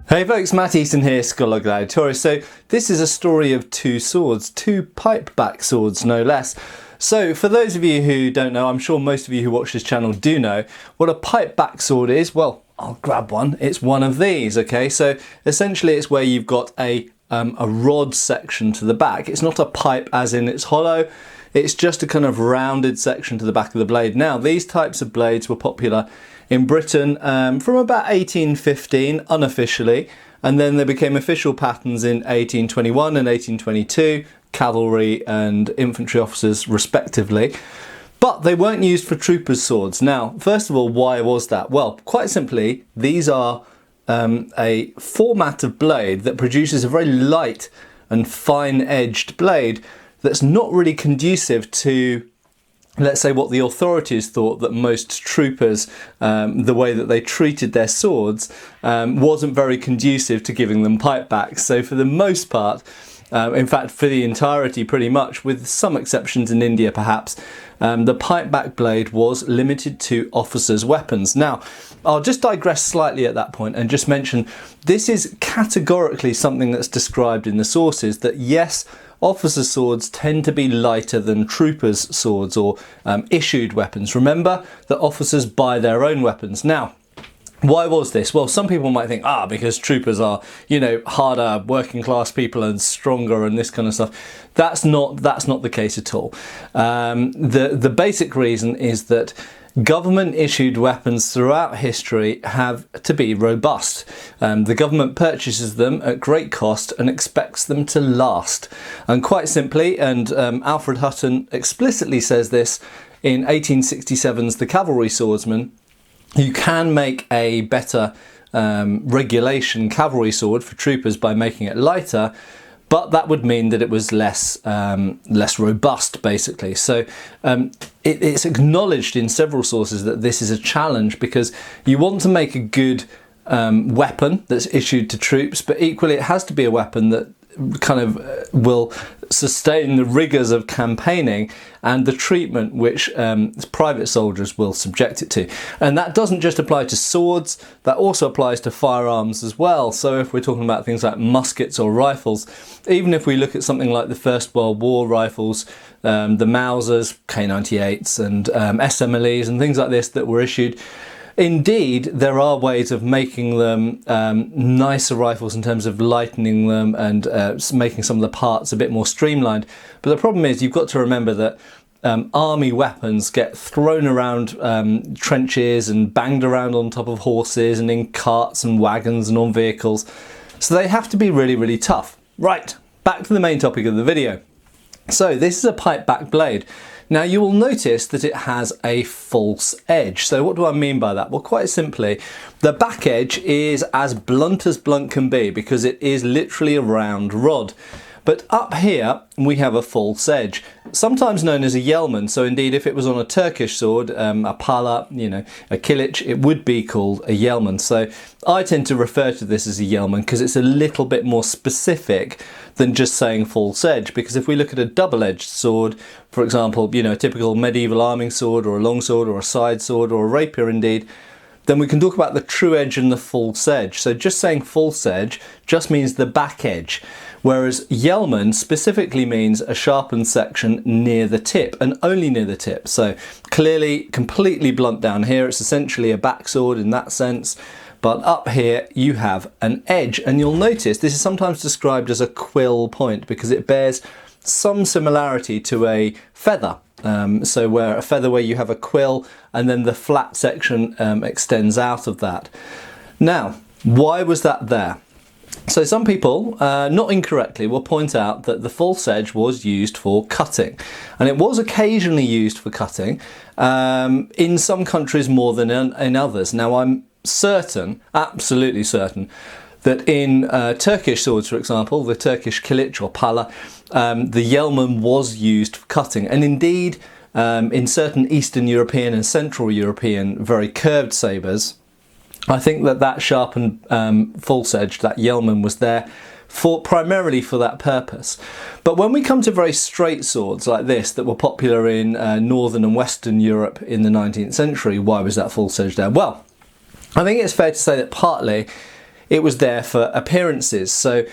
Hey folks, Matt Easton here, Scholar Gladiatorius. So this is a story of two swords, two pipe-back swords no less. So for those of you who don't know, I'm sure most of you who watch this channel do know, what a pipe-back sword is. Well, I'll grab one. It's one of these, okay? So essentially it's where you've got a rod section to the back. It's not a pipe as in it's hollow. It's just a kind of rounded section to the back of the blade. Now, these types of blades were popular in Britain from about 1815 unofficially, and then they became official patterns in 1821 and 1822, cavalry and infantry officers respectively. But they weren't used for troopers' swords. Now, first of all, why was that? Well, quite simply, these are a format of blade that produces a very light and fine-edged blade that's not really conducive to, let's say, what the authorities thought that most troopers, the way that they treated their swords, wasn't very conducive to giving them pipebacks. So for the most part, in fact for the entirety pretty much, with some exceptions in India perhaps, the pipeback blade was limited to officers' weapons. Now, I'll just digress slightly at that point and just mention this is categorically something that's described in the sources, that yes, officers' swords tend to be lighter than troopers' swords or issued weapons. Remember that officers buy their own weapons. Now, why was this? Well, some people might think, because troopers are, you know, harder, working class people and stronger and this kind of stuff. That's not the case at all. The basic reason is that government issued weapons throughout history have to be robust. The government purchases them at great cost and expects them to last. And quite simply, and Alfred Hutton explicitly says this in 1867's The Cavalry Swordsman, you can make a better regulation cavalry sword for troopers by making it lighter, but that would mean that it was less robust, basically. So it's acknowledged in several sources that this is a challenge, because you want to make a good weapon that's issued to troops, but equally it has to be a weapon that kind of will sustain the rigours of campaigning and the treatment which private soldiers will subject it to. And that doesn't just apply to swords, that also applies to firearms as well. So if we're talking about things like muskets or rifles, even if we look at something like the First World War rifles, the Mausers, K98s and SMLEs and things like this that were issued, indeed, there are ways of making them nicer rifles in terms of lightening them and making some of the parts a bit more streamlined. But the problem is, you've got to remember that army weapons get thrown around trenches and banged around on top of horses and in carts and wagons and on vehicles. So they have to be really, really tough. Right, back to the main topic of the video. So this is a pipe-back blade. Now you will notice that it has a false edge. So what do I mean by that? Well, quite simply, the back edge is as blunt can be, because it is literally a round rod. But up here we have a false edge, sometimes known as a yelman. So indeed, if it was on a Turkish sword, a pala, you know, a kilic, it would be called a yelman. So I tend to refer to this as a yelman because it's a little bit more specific than just saying false edge. Because if we look at a double-edged sword, for example, you know, a typical medieval arming sword or a long sword or a side sword or a rapier indeed, then we can talk about the true edge and the false edge. So just saying false edge just means the back edge, whereas yelman specifically means a sharpened section near the tip, and only near the tip. So clearly completely blunt down here, it's essentially a back sword in that sense. But up here you have an edge, and you'll notice this is sometimes described as a quill point because it bears some similarity to a feather. So where a feather where you have a quill and then the flat section extends out of that. Now, why was that there? So some people, not incorrectly, will point out that the false edge was used for cutting, and it was occasionally used for cutting in some countries more than in others. Now I'm certain, absolutely certain, that in Turkish swords, for example, the Turkish kilic or pala, the yelman was used for cutting, and indeed in certain Eastern European and Central European very curved sabres, I think that sharpened false edge, that yelman, was there primarily for that purpose. But when we come to very straight swords like this that were popular in Northern and Western Europe in the 19th century, why was that false edge there? Well, I think it's fair to say that partly it was there for appearances. So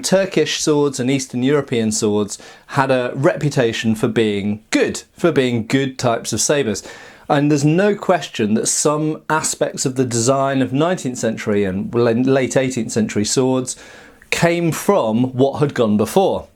Turkish swords and Eastern European swords had a reputation for being good types of sabres. And there's no question that some aspects of the design of 19th century and late 18th century swords came from what had gone before.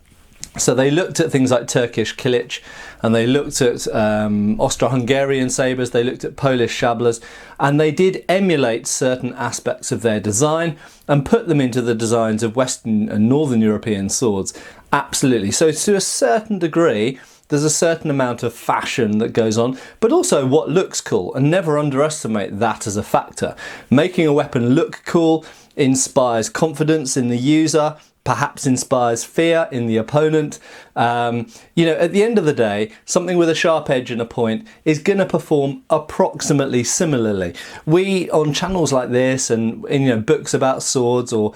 So they looked at things like Turkish kilich, and they looked at Austro-Hungarian sabres, they looked at Polish szablers, and they did emulate certain aspects of their design and put them into the designs of Western and Northern European swords. Absolutely. So to a certain degree, there's a certain amount of fashion that goes on, but also what looks cool, and never underestimate that as a factor. Making a weapon look cool inspires confidence in the user, perhaps inspires fear in the opponent. You know, at the end of the day, something with a sharp edge and a point is going to perform approximately similarly. We, on channels like this and in, you know, books about swords or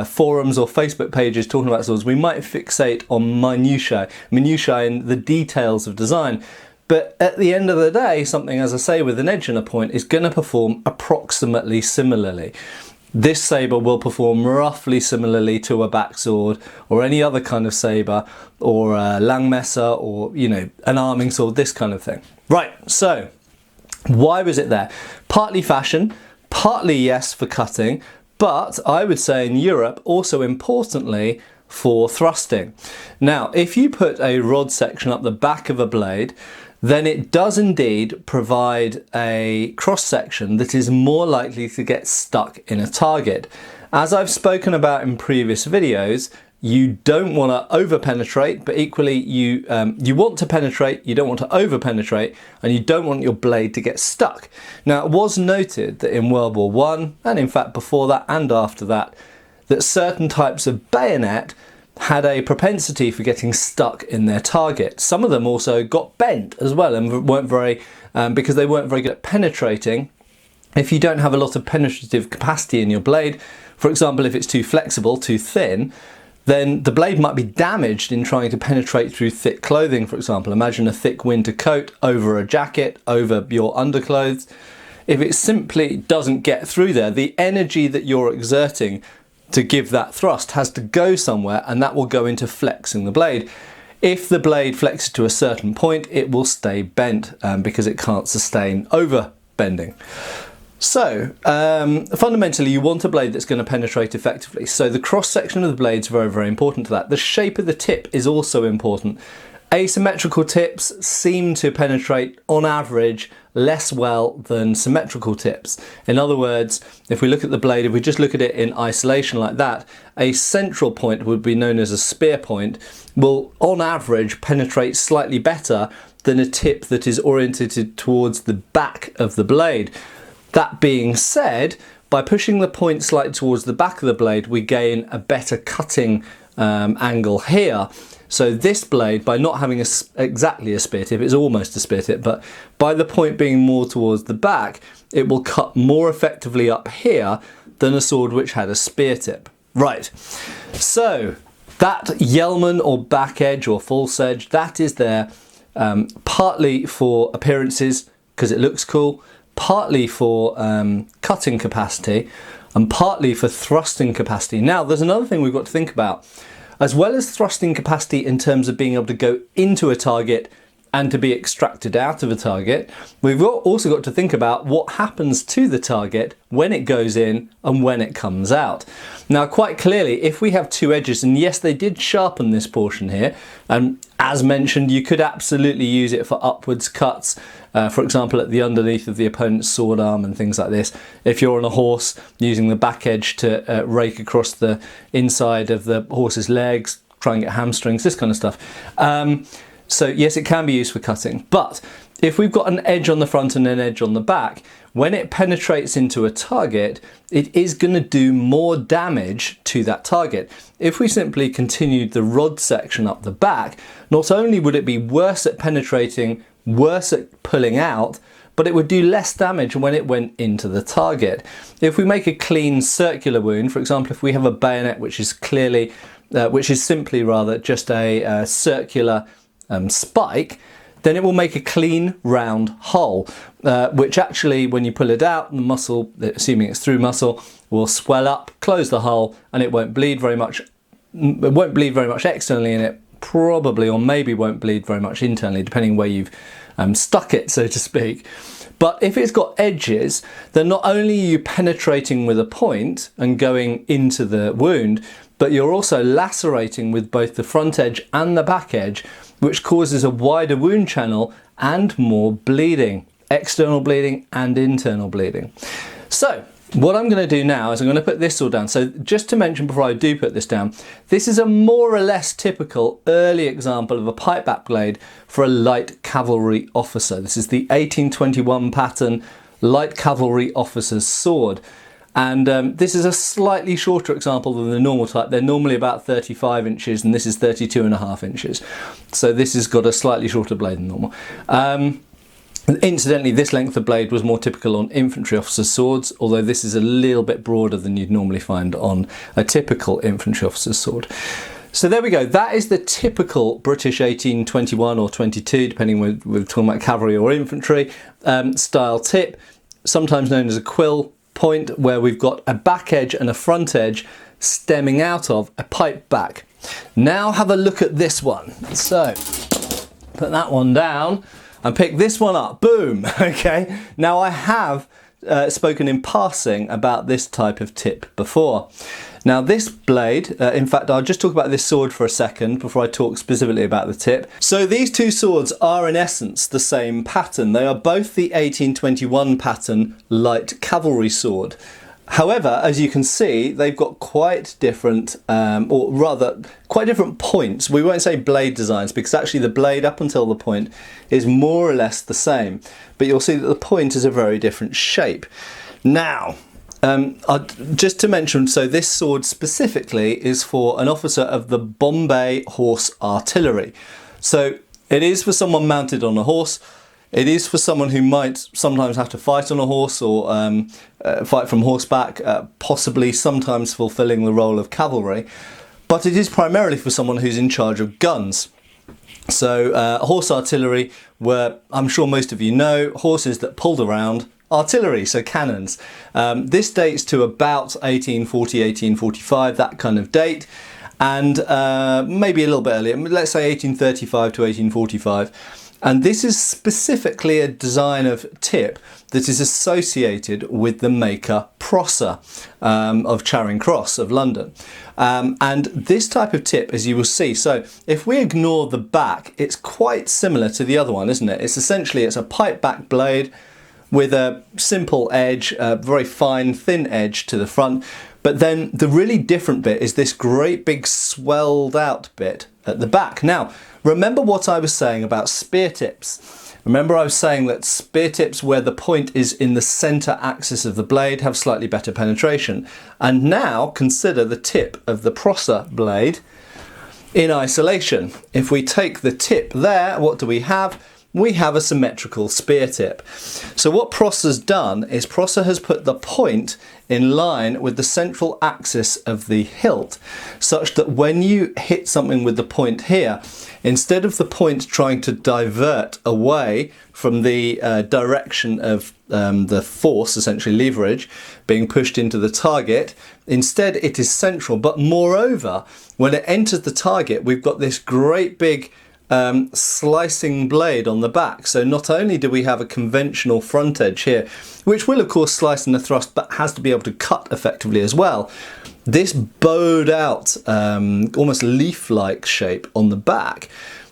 forums or Facebook pages talking about swords, we might fixate on minutiae in the details of design. But at the end of the day, something, as I say, with an edge and a point is going to perform approximately similarly. This sabre will perform roughly similarly to a backsword or any other kind of sabre, or a Langmesser, or, you know, an arming sword, this kind of thing. Right, so why was it there? Partly fashion, partly, yes, for cutting, but I would say in Europe also importantly for thrusting. Now, if you put a rod section up the back of a blade, then it does indeed provide a cross section that is more likely to get stuck in a target. As I've spoken about in previous videos, you don't want to over penetrate, but equally you want to penetrate, you don't want to over penetrate, and you don't want your blade to get stuck. Now, it was noted that in World War I, and in fact before that and after that, that certain types of bayonet had a propensity for getting stuck in their target. Some of them also got bent as well, and weren't very, because they weren't very good at penetrating. If you don't have a lot of penetrative capacity in your blade, for example, if it's too flexible, too thin, then the blade might be damaged in trying to penetrate through thick clothing, for example. Imagine a thick winter coat over a jacket, over your underclothes. If it simply doesn't get through there, the energy that you're exerting to give that thrust has to go somewhere, and that will go into flexing the blade. If the blade flexes to a certain point, it will stay bent because it can't sustain over bending. So fundamentally, you want a blade that's going to penetrate effectively. So the cross section of the blade is very, very important to that. The shape of the tip is also important. Asymmetrical tips seem to penetrate on average less well than symmetrical tips. In other words, if we look at the blade, if we just look at it in isolation like that, a central point would be known as a spear point, will on average penetrate slightly better than a tip that is oriented towards the back of the blade. That being said, by pushing the point slightly towards the back of the blade, we gain a better cutting angle here. So this blade, by not having exactly a spear tip, it's almost a spear tip, but by the point being more towards the back, it will cut more effectively up here than a sword which had a spear tip. Right, so that yeoman or back edge or false edge, that is there partly for appearances because it looks cool, partly for cutting capacity, and partly for thrusting capacity. Now, there's another thing we've got to think about. As well as thrusting capacity in terms of being able to go into a target and to be extracted out of a target, we've also got to think about what happens to the target when it goes in and when it comes out. Now, quite clearly, if we have two edges, and yes, they did sharpen this portion here, and as mentioned, you could absolutely use it for upwards cuts, for example, at the underneath of the opponent's sword arm and things like this. If you're on a horse, using the back edge to rake across the inside of the horse's legs, try and get hamstrings, this kind of stuff. So yes, it can be used for cutting, but if we've got an edge on the front and an edge on the back, when it penetrates into a target, it is going to do more damage to that target. If we simply continued the rod section up the back, not only would it be worse at penetrating, worse at pulling out, but it would do less damage when it went into the target. If we make a clean circular wound, for example, if we have a bayonet which is simply just a circular spike, then it will make a clean round hole, which actually when you pull it out, the muscle, assuming it's through muscle, will swell up, close the hole, and it won't bleed very much. It won't bleed very much externally, and it probably or maybe won't bleed very much internally, depending where you've stuck it, so to speak. But if it's got edges, then not only are you penetrating with a point and going into the wound, but you're also lacerating with both the front edge and the back edge, which causes a wider wound channel and more bleeding, external bleeding and internal bleeding. So what I'm going to do now is I'm going to put this all down. So just to mention before I do put this down, this is a more or less typical early example of a pipe back blade for a light cavalry officer. This is the 1821 pattern light cavalry officer's sword. And this is a slightly shorter example than the normal type. They're normally about 35 inches and this is 32.5 inches. So this has got a slightly shorter blade than normal. Incidentally, this length of blade was more typical on infantry officers' swords, although this is a little bit broader than you'd normally find on a typical infantry officer's sword. So there we go. That is the typical British 1821 or 22, depending whether we're talking about cavalry or infantry, style tip, sometimes known as a quill point, where we've got a back edge and a front edge stemming out of a pipe back. Now have a look at this one. So put that one down and pick this one up. Boom. Okay. Now I have spoken in passing about this type of tip before. Now this blade, in fact I'll just talk about this sword for a second before I talk specifically about the tip. So these two swords are in essence the same pattern. They are both the 1821 pattern light cavalry sword. However, as you can see, they've got quite different, or rather quite different points. We won't say blade designs because actually the blade up until the point is more or less the same, but you'll see that the point is a very different shape. Now, just to mention, so this sword specifically is for an officer of the Bombay Horse Artillery. So it is for someone mounted on a horse. It is for someone who might sometimes have to fight on a horse or fight from horseback, possibly sometimes fulfilling the role of cavalry. But it is primarily for someone who's in charge of guns. So horse artillery were, I'm sure most of you know, horses that pulled around artillery, so cannons. This dates to about 1840, 1845, that kind of date, and maybe a little bit earlier, let's say 1835 to 1845. And this is specifically a design of tip that is associated with the maker Prosser of Charring Cross of London. And this type of tip, as you will see, so if we ignore the back, it's quite similar to the other one, isn't it? It's essentially, it's a pipe back blade with a simple edge, a very fine, thin edge to the front. But then the really different bit is this great big swelled out bit at the back. Now, remember what I was saying about spear tips. Remember I was saying that spear tips where the point is in the center axis of the blade have slightly better penetration. And now consider the tip of the Prosser blade in isolation. If we take the tip there, what do we have? We have a symmetrical spear tip. So what Prosser's done is Prosser has put the point in line with the central axis of the hilt, such that when you hit something with the point here, instead of the point trying to divert away from the direction of the force, essentially leverage, being pushed into the target, instead it is central. But moreover, when it enters the target, we've got this great big slicing blade on the back. So not only do we have a conventional front edge here, which will of course slice in the thrust but has to be able to cut effectively as well, this bowed out almost leaf-like shape on the back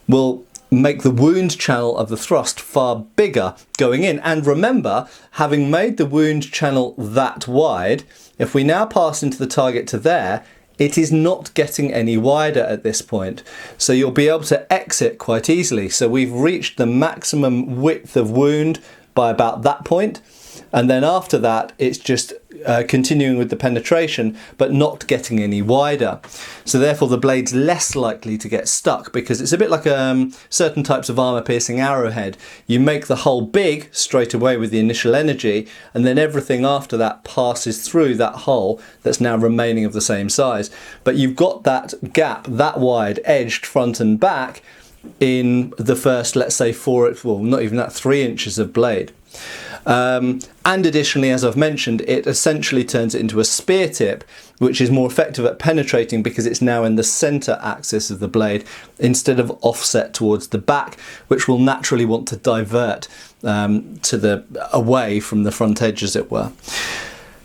will make the wound channel of the thrust far bigger going in. And remember, having made the wound channel that wide, if we now pass into the target to there, it is not getting any wider at this point. So you'll be able to exit quite easily. So we've reached the maximum width of wound by about that point. And then after that, it's just continuing with the penetration, but not getting any wider. So therefore the blade's less likely to get stuck, because it's a bit like certain types of armor-piercing arrowhead. You make the hole big straight away with the initial energy, and then everything after that passes through that hole that's now remaining of the same size. But you've got that gap that wide, edged front and back, in the first, let's say, 4, well, not even that, 3 inches of blade. And additionally, as I've mentioned, it essentially turns it into a spear tip, which is more effective at penetrating because it's now in the center axis of the blade instead of offset towards the back, which will naturally want to divert away from the front edge, as it were.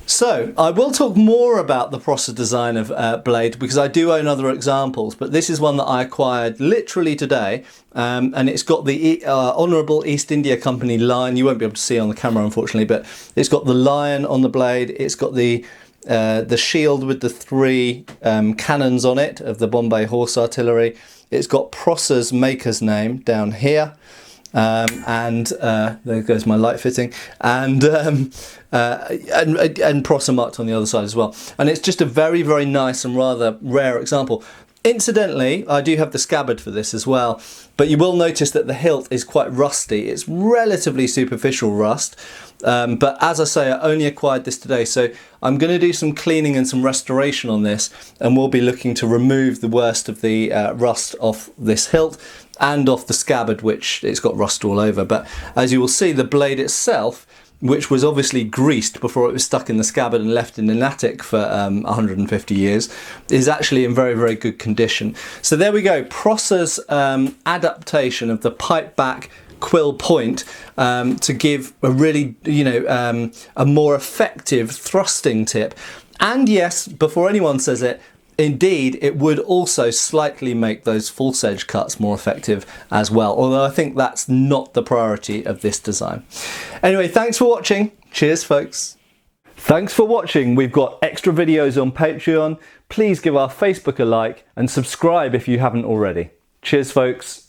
So I will talk more about the process design of blade because I do own other examples, but this is one that I acquired literally today, and it's got the Honourable East India Company lion. You won't be able to see on the camera, unfortunately, but it's got the lion on the blade. It's got the shield with the 3 cannons on it of the Bombay Horse Artillery. It's got Prosser's maker's name down here. There goes my light fitting, and Prosser marked on the other side as well. And it's just a very, very nice and rather rare example. Incidentally, I do have the scabbard for this as well, but you will notice that the hilt is quite rusty. It's relatively superficial rust, but as I say, I only acquired this today, so I'm going to do some cleaning and some restoration on this, and we'll be looking to remove the worst of the rust off this hilt and off the scabbard, which it's got rust all over. But as you will see, the blade itself, which was obviously greased before it was stuck in the scabbard and left in an attic for 150 years, is actually in very, very good condition. So there we go, Prosser's adaptation of the pipe back quill point to give a really, a more effective thrusting tip. And yes, before anyone says it, indeed, it would also slightly make those false edge cuts more effective as well, although I think that's not the priority of this design. Anyway, thanks for watching. Cheers, folks. Thanks for watching. We've got extra videos on Patreon. Please give our Facebook a like and subscribe if you haven't already. Cheers, folks.